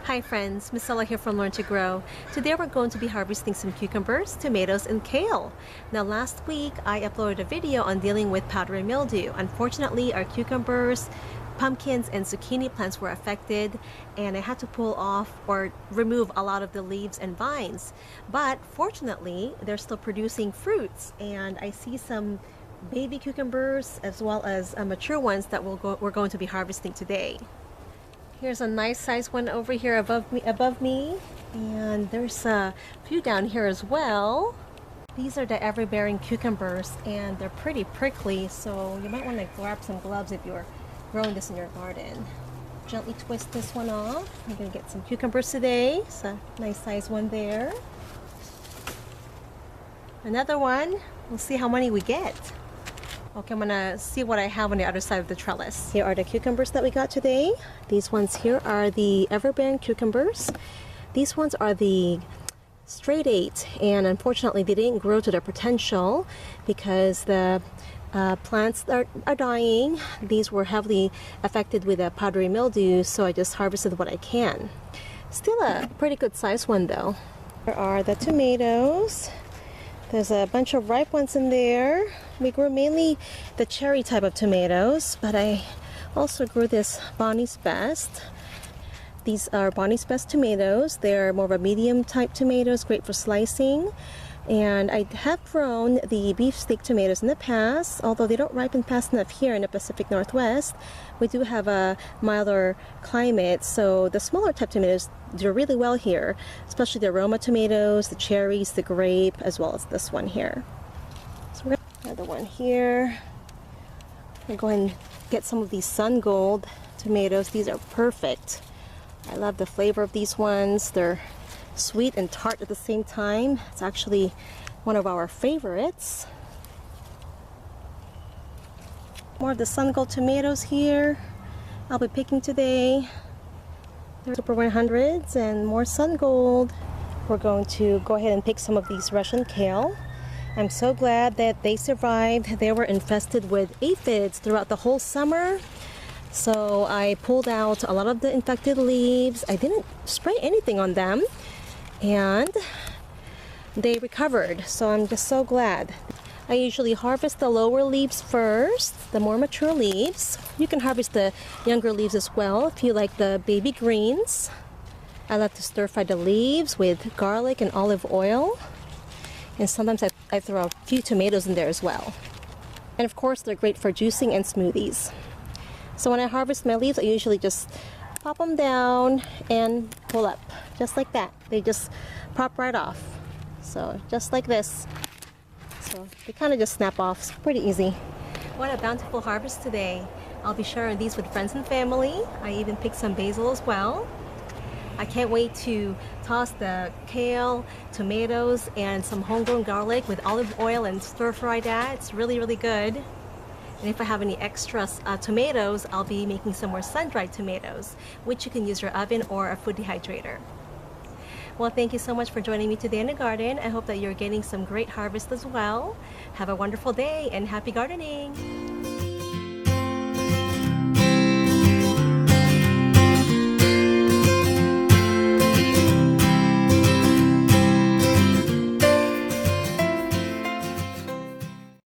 Hi friends, Miss Ella here from Learn to Grow. Today we're going to be harvesting some cucumbers, tomatoes, and kale. Now last week I uploaded a video on dealing with powdery mildew. Unfortunately, our cucumbers, pumpkins, and zucchini plants were affected, and I had to pull off or remove a lot of the leaves and vines. But fortunately, they're still producing fruits, and I see some baby cucumbers as well as mature ones that we're going to be harvesting today. Here's a nice sized one over here above me, and there's a few down here as well. These are the ever-bearing cucumbers, and they're pretty prickly, so you might want to grab some gloves if you're growing this in your garden. Gently twist this one off. I'm going to get some cucumbers today. It's a nice sized one there. Another one. We'll see how many we get. Okay, I'm gonna see what I have on the other side of the trellis. Here are the cucumbers that we got today. These ones here are the ever-bearing cucumbers. These ones are the straight 8, and unfortunately they didn't grow to their potential because the plants are dying. These were heavily affected with a powdery mildew, so I just harvested what I can. Still a pretty good size one though. Here are the tomatoes. There's a bunch of ripe ones in there. We grew mainly the cherry type of tomatoes, but I also grew this Bonnie's Best. These are Bonnie's Best tomatoes. They're more of a medium type tomatoes, great for slicing. And I have grown the beefsteak tomatoes in the past, although they don't ripen fast enough here in the Pacific Northwest. We do have a milder climate, so the smaller type tomatoes do really well here, especially the aroma tomatoes, the cherries, the grape, as well as this one here. So we're gonna another one here. I'm going to get some of these Sun Gold tomatoes. These are perfect. I love the flavor of these ones. They're sweet and tart at the same time. It's actually one of our favorites. More of the Sun Gold tomatoes here. I'll be picking today. They're Super 100s and more Sun Gold. We're going to go ahead and pick some of these Russian kale. I'm so glad that they survived. They were infested with aphids throughout the whole summer. So I pulled out a lot of the infected leaves. I didn't spray anything on them, and they recovered, so I'm just so glad. I usually harvest the lower leaves first, the more mature leaves. You can harvest the younger leaves as well if you like the baby greens. I like to stir fry the leaves with garlic and olive oil, and sometimes I throw a few tomatoes in there as well. And of course they're great for juicing and smoothies. So when I harvest my leaves, I usually just pop them down and pull up, just like that. They just pop right off. So just like this. So they kind of just snap off. It's pretty easy. What a bountiful harvest today. I'll be sharing these with friends and family. I even picked some basil as well. I can't wait to toss the kale, tomatoes, and some homegrown garlic with olive oil and stir fry that. It's really, really good. And if I have any extra tomatoes, I'll be making some more sun-dried tomatoes, which you can use your oven or a food dehydrator. Well, thank you so much for joining me today in the garden. I hope that you're getting some great harvest as well. Have a wonderful day and happy gardening!